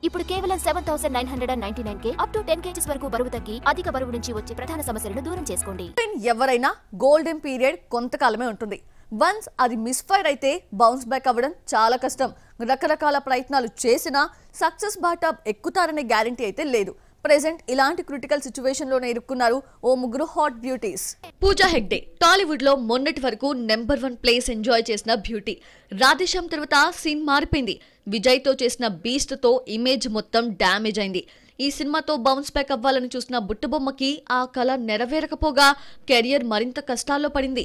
ఇప్పుడు కేవలం 7999K up to 10 kgs వరకు బరువు తగ్గి అధిక బరువు నుంచి వచ్చే ప్రధాన సమస్యలను దూరం చేసుకోండి. ఎవరైనా గోల్డెన్ పీరియడ్ కొంతకాలమే ఉంటుంది. వన్స్ అది మిస్ఫైర్ అయితే బౌన్స్ బ్యాక్ అవ్వడం చాలా కష్టం. రకరకాల ప్రయత్నాలు చేసినా సక్సెస్ బాట ఎక్కుతారనే గ్యారంటీ అయితే లేదు. ప్రెజెంట్ ఇలాంటి క్రిటికల్ సిచ్యువేషన్ లోనే ఇరుక్కున్నారు ఓ ముగ్గురు హాట్ బ్యూటీస్. పూజా హెగ్డే టాలీవుడ్ లో మొన్నటి వరకు నెంబర్ 1 ప్లేస్ ఎంజాయ్ చేసిన బ్యూటీ. రాధేశ్యామ్ తర్వాత సీన్ మారిపోయింది. విజయ్ తో చేసిన బీస్ట్ తో ఇమేజ్ మొత్తం డ్యామేజ్ అయింది. ఈ సినిమాతో బౌన్స్ బ్యాక్ అవ్వాలని చూసిన బుట్టబొమ్మకి ఆ కళ నెరవేరకపోగా కెరియర్ మరింత కష్టాల్లో పడింది.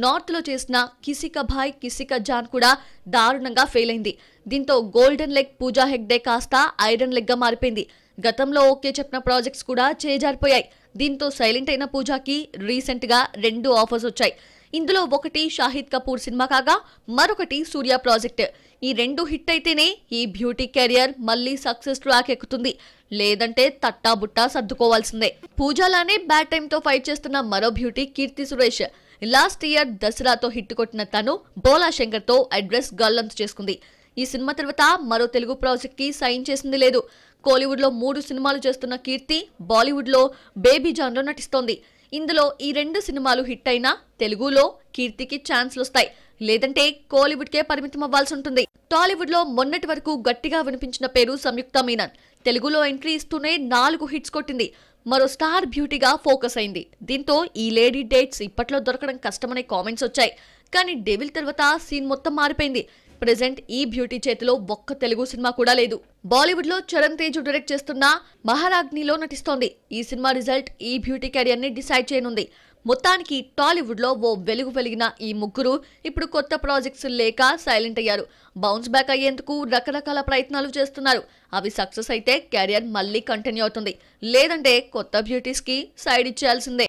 నార్త్ లో చేసిన కిసి కా భాయ్ కిసి కా జాన్ కూడా దారుణంగా ఫెయిల్ అయింది. దీంతో గోల్డెన్ లెగ్ పూజా హెగ్డే కాస్త ఐరన్ లెగ్ గా మారిపోయింది. గతంలో ఓకే చెప్పిన ప్రాజెక్ట్స్ కూడా చేజారిపోయాయి. దీంతో సైలెంట్ అయిన పూజాకి రీసెంట్ గా 2 ఆఫర్స్ వచ్చాయి. ఇందులో ఒకటి షాహిద్ కపూర్ సినిమా కాగా మరొకటి సూర్య ప్రాజెక్ట్. ఈ 2 హిట్ అయితేనే ఈ బ్యూటీ కెరియర్ మళ్ళీ సక్సెస్ ట్రాక్ ఎక్కుతుంది. లేదంటే తట్టా బుట్టా సర్దుకోవాల్సిందే. పూజాలానే బ్యాడ్ టైమ్ తో ఫైట్ చేస్తున్న మరో beauty Keerthy Suresh. Last year దసరాతో hit కొట్టిన తను బోలా శంకర్ తో అడ్రస్ గల్లంతు చేసుకుంది. ఈ సినిమా తర్వాత మరో తెలుగు ప్రాజెక్ట్ కి సైన్ చేసింది లేదు. కోలీవుడ్ లో 3 సినిమాలు చేస్తున్న కీర్తి బాలీవుడ్ లో బేబీ జాన్ లో నటిస్తోంది. ఇందులో ఈ 2 సినిమాలు హిట్ అయినా తెలుగులో కీర్తికి ఛాన్స్లు వస్తాయి. లేదంటే కోలీవుడ్ కే పరిమితం అవ్వాల్సి ఉంటుంది. టాలీవుడ్ లో మొన్నటి వరకు గట్టిగా వినిపించిన పేరు సంయుక్త మీనన్. తెలుగులో ఎంట్రీ ఇస్తూనే 4 హిట్స్ కొట్టింది. మరో స్టార్ బ్యూటీగా ఫోకస్ అయింది. దీంతో ఈ లేడీ డేట్స్ ఇప్పట్లో దొరకడం కష్టమనే కామెంట్స్ వచ్చాయి. కానీ డెవిల్ తర్వాత సీన్ మొత్తం మారిపోయింది. ప్రెజెంట్ ఈ బ్యూటీ చేతిలో ఒక్క తెలుగు సినిమా కూడా లేదు. బాలీవుడ్ లో చరణ్ తేజ్ డైరెక్ట్ చేస్తున్న మహారాజ్నిలో నటిస్తోంది. ఈ సినిమా రిజల్ట్ ఈ బ్యూటీ కెరియర్ ని డిసైడ్ చేయనుంది. మొత్తానికి టాలీవుడ్ లో ఓ వెలుగు వెలిగిన ఈ ముగ్గురు ఇప్పుడు కొత్త ప్రాజెక్ట్స్ లేక సైలెంట్ అయ్యారు. బౌన్స్ బ్యాక్ అయ్యేందుకు రకరకాల ప్రయత్నాలు చేస్తున్నారు. అవి సక్సెస్ అయితే కెరియర్ మళ్ళీ కంటిన్యూ అవుతుంది. లేదంటే కొత్త బ్యూటీస్ కి సైడ్ ఇచ్చేయాల్సిందే.